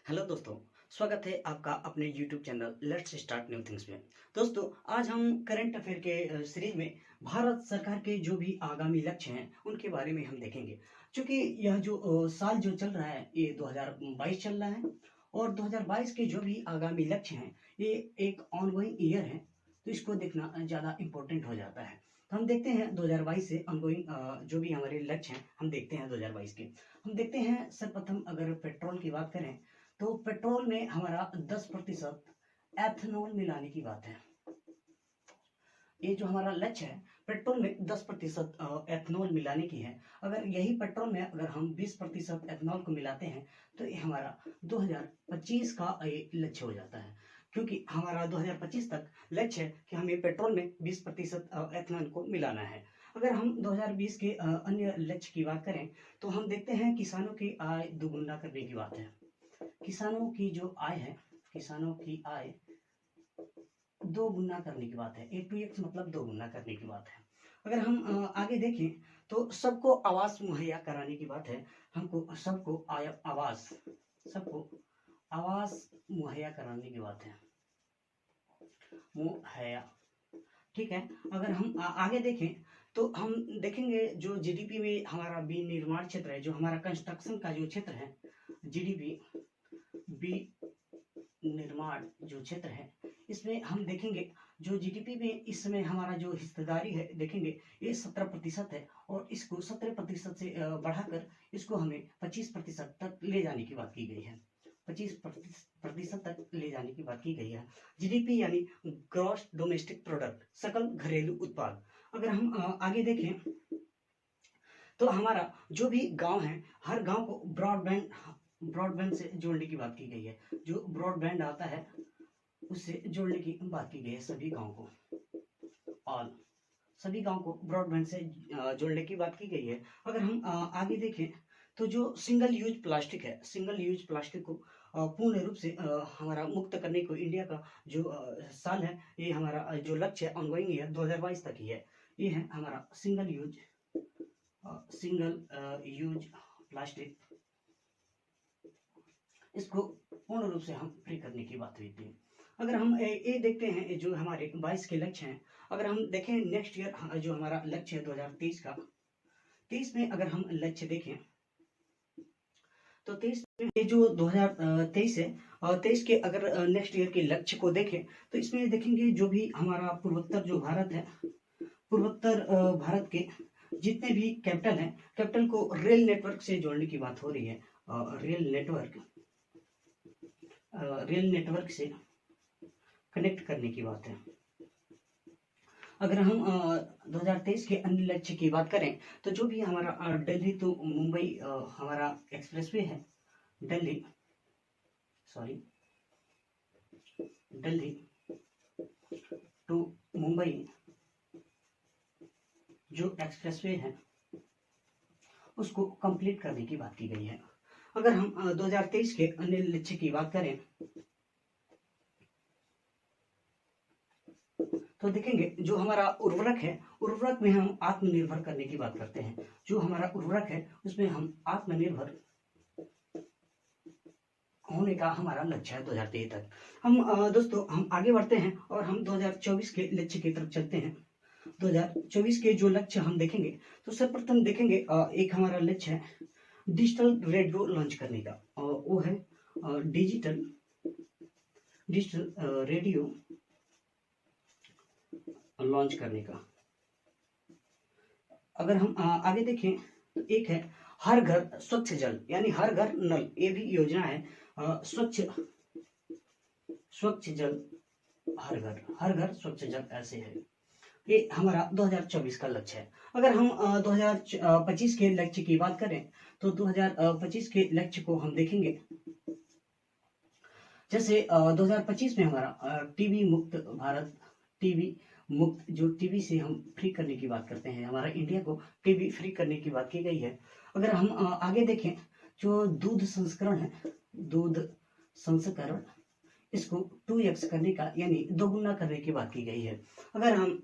Hello दोस्तों, स्वागत है आपका अपने YouTube channel let's start new things में। दोस्तों, आज हम करंट अफेयर के सीरीज में भारत सरकार के जो भी आगामी लक्ष्य हैं उनके बारे में हम देखेंगे। क्योंकि यह जो साल जो चल रहा है ये 2022 चल रहा है और 2022 के जो भी आगामी लक्ष्य हैं ये एक ऑनगोइंग ईयर है, तो इसको देखना ज़्यादा इम्पोर्टेंट हो जाता है। तो हम देखते हैं 2022 से ऑनगोइंग जो भी हमारे लक्ष्य हैं हम देखते हैं 2022 के। हम देखते हैं सर्वप्रथम अगर पेट्रोल की बात करें तो पेट्रोल में हमारा 10% एथेनॉल मिलाने की बात है। ये जो हमारा लक्ष्य है पेट्रोल में 10% एथेनॉल मिलाने की है। अगर यही पेट्रोल में अगर हम 20% एथेनॉल को मिलाते हैं तो ये हमारा 2025 का ये लक्ष्य हो जाता है। क्योंकि हमारा 2025 तक लक्ष्य है कि हमें पेट्रोल में 20% एथेनॉल को मिलाना है। अगर हम 2020 के अन्य लक्ष्य की बात करें तो हम देखते हैं किसानों की आय दोगुना करने की बात है। किसानों की जो आय है, किसानों की आय दो गुना करने की बात है। 8 to 8 मतलब दो गुना करने की बात है। अगर हम आगे देखें तो सबको आवास मुहैया कराने की बात है। हमको सबको आवास सबको आवास मुहैया कराने की बात है, मुहैया। ठीक है। अगर हम आगे देखें तो हम देखेंगे जो जीडीपी में हमारा विनिर्माण क्षेत्र है, जो हमारा कंस्ट्रक्शन का जो क्षेत्र है, जीडीपी निर्माण जो क्षेत्र है, इसमें हम देखेंगे जो जीडीपी में इस समय हमारा जो हिस्सेदारी है देखेंगे ये 17% है और इसको 17% से बढ़ाकर इसको हमें 25% तक ले जाने की बात की गई है। 25% तक ले जाने की बात की गई है। जीडीपी यानी ग्रॉस डोमेस्टिक प्रोडक्ट, सकल घरेलू उत्पाद। अगर हम आगे देखें तो हमारा जो भी गांव है हर गांव को ब्रॉडबैंड से जोड़ने की बात की गई है। जो ब्रॉडबैंड आता है उससे जोड़ने की बात की गई है सभी गांव को, ऑल सभी गांव को ब्रॉडबैंड से जोड़ने की बात की गई है। अगर हम आगे देखें तो जो सिंगल यूज प्लास्टिक है, सिंगल यूज प्लास्टिक को पूर्ण रूप से हमारा मुक्त करने को इंडिया का जो साल है, ये हमारा जो लक्ष्य है ऑनगोइंग है 2022 तक ही है। ये है हमारा सिंगल यूज प्लास्टिक, इसको पूर्ण रूप से हम फ्री करने की बात हुई थी। अगर हम ये देखते हैं जो हमारे 22 के लक्ष्य हैं, अगर हम देखें नेक्स्ट ईयर जो हमारा लक्ष्य है 2023 का, 23 में अगर हम लक्ष्य देखें तो 23 में ये जो 2023 है और 23 के अगर नेक्स्ट ईयर के लक्ष्य को देखें तो इसमें देखेंगे जो भी हमारा पूर्वोत्तर जो भारत है, पूर्वोत्तर भारत के जितने भी कैपिटल हैं, कैपिटल को रेल नेटवर्क से जोड़ने की बात हो रही है। रेल नेटवर्क से कनेक्ट करने की बात है। अगर हम 2023 के अन्य लक्ष्य की बात करें तो जो भी हमारा दिल्ली टू मुंबई हमारा एक्सप्रेसवे है, दिल्ली टू मुंबई जो एक्सप्रेसवे है उसको कंप्लीट करने की बात की गई है। अगर हम 2023 के अन्य लक्ष्य की बात करें तो देखेंगे जो हमारा उर्वरक है, उर्वरक में हम आत्मनिर्भर करने की बात करते हैं। जो हमारा उर्वरक है उसमें हम आत्मनिर्भर होने का हमारा लक्ष्य है 2023 तक। हम दोस्तों हम आगे बढ़ते हैं और हम 2024 के लक्ष्य की तरफ चलते हैं। 2024 के जो लक्ष्य हम देखेंगे तो सर्वप्रथम देखेंगे एक हमारा लक्ष्य है डिजिटल रेडियो लॉन्च करने का, वो है डिजिटल रेडियो लॉन्च करने का। अगर हम आगे देखें तो एक है हर घर स्वच्छ जल यानी हर घर नल, ये भी योजना है। स्वच्छ जल हर घर स्वच्छ जल ऐसे है। ये हमारा 2024 का लक्ष्य है। अगर हम 2025 के लक्ष्य की बात करें तो 2025 के लक्ष्य को हम देखेंगे जैसे 2025 में हमारा टीबी मुक्त भारत, टीबी मुक्त, जो टीबी से हम फ्री करने की बात करते हैं, हमारा इंडिया को टीबी फ्री करने की बात की गई है। अगर हम आगे देखें जो दूध संस्करण है, दूध संस्करण, इसको 2x करने का यानी दोगुना करने की बात की गई है। अगर हम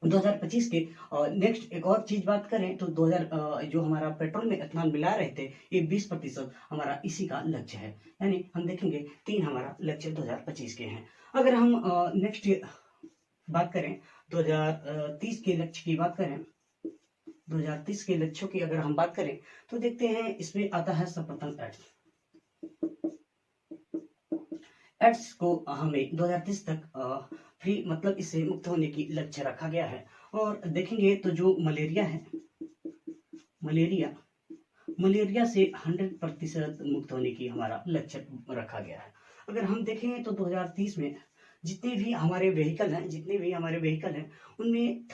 2025 के नेक्स्ट एक और चीज बात करें तो 2000 जो हमारा पेट्रोल में इथेनॉल मिला रहे थे ये 20% हमारा इसी का लक्ष्य है। यानी हम देखेंगे 3 हमारा लक्ष्य 2025 के हैं। अगर हम नेक्स्ट बात करें 2030 के लक्ष्य की बात करें, 2030 के लक्ष्यों की अगर हम बात करें तो देखते हैं इसमें आता है सर्वप्रथम एड्स। एड्स को हमें 2030 तक फ्री मतलब इससे मुक्त होने की लक्ष्य रखा गया है। और देखेंगे तो जो मलेरिया है, मलेरिया से 100% मुक्त होने की हमारा लक्ष्य रखा गया है। अगर हम देखें तो 2030 में जितने भी हमारे व्हीकल हैं उनमें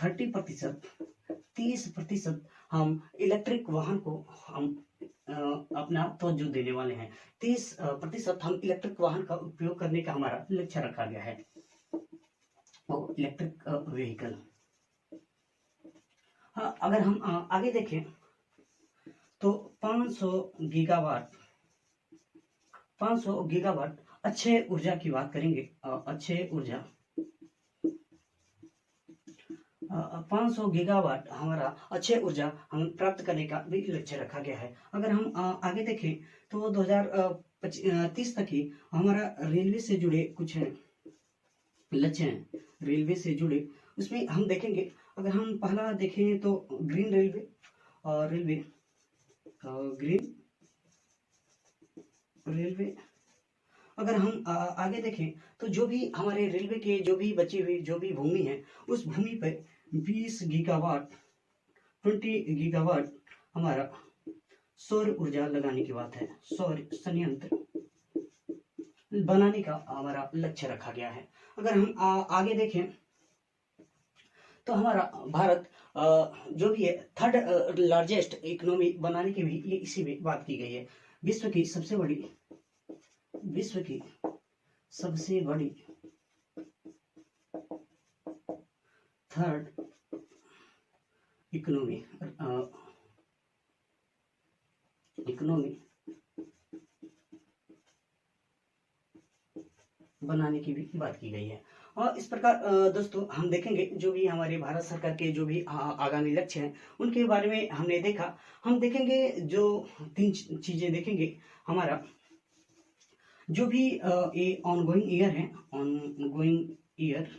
30% हम इलेक्ट्रिक वाहन को हम अपना तवज्जो देने वाले हैं। 30% हम इलेक्ट्रिक वाहन का उपयोग करने का हमारा लक्ष्य रखा गया है, वो इलेक्ट्रिक व्हीकल। हाँ, अगर हम आगे देखें तो 500 गीगावाट अक्षय ऊर्जा की बात करेंगे। अक्षय ऊर्जा 500 गीगावाट हमारा अक्षय ऊर्जा हम प्राप्त करने का भी लक्ष्य रखा गया है। अगर हम आगे देखें तो 2030 तक ही हमारा रेलवे से जुड़े कुछ लक्ष्य हैं, रेलवे से जुड़े उसमें हम देखेंगे। अगर हम पहला देखें तो ग्रीन रेलवे और ग्रीन रेलवे। अगर हम आगे देखें तो जो भी हमारे रेलवे के जो भी बची हुई जो भी भूमि है उस भूमि पर 20 गीगावाट हमारा सौर ऊर्जा लगाने की बात है। सौर संयंत्र बनाने का हमारा लक्ष्य रखा गया है। अगर हम आगे देखें तो हमारा भारत जो भी है 3rd लार्जेस्ट इकोनॉमी बनाने की भी ये इसी में बात की गई है। विश्व की सबसे बड़ी 3rd इकोनॉमी बनाने की भी बात की गई है। और इस प्रकार दोस्तों हम देखेंगे जो भी हमारे भारत सरकार के जो भी आगामी लक्ष्य हैं उनके बारे में हमने देखा। हम देखेंगे जो 3 चीजें देखेंगे। हमारा जो भी ये ऑनगोइंग ईयर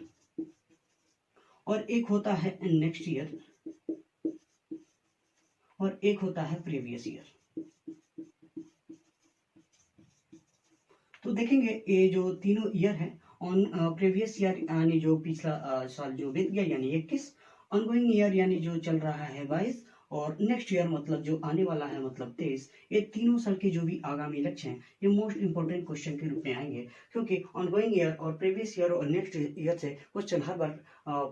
और एक होता है नेक्स्ट ईयर और एक होता है प्रीवियस ईयर। तो देखेंगे ये जो तीनों ईयर है ऑन प्रीवियस ईयर यानी जो पिछला साल जो बीत गया यानी 21, ऑनगोइंग ईयर यानी जो चल रहा है 22 और नेक्स्ट ईयर मतलब जो आने वाला है मतलब 23। ये तीनों साल के जो भी आगामी लक्ष्य हैं ये मोस्ट इंपोर्टेंट क्वेश्चन के रूप में आएंगे, क्योंकि ऑनगोइंग ईयर और प्रीवियस ईयर और नेक्स्ट ईयर से क्वेश्चन हर बार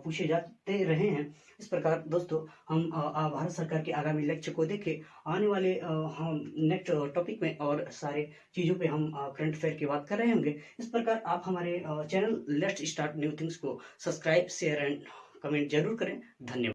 पूछे जाते रहे हैं। इस प्रकार दोस्तों हम भारत सरकार के आगामी लक्ष्य को देखे आने वाले हम नेक्स्ट टॉपिक में और सारे चीज़ों पे हम करंट अफेयर की बात कर रहे होंगे। इस प्रकार आप हमारे channel let's start new things को सब्सक्राइब शेयर एंड कमेंट जरूर करें। धन्यवाद।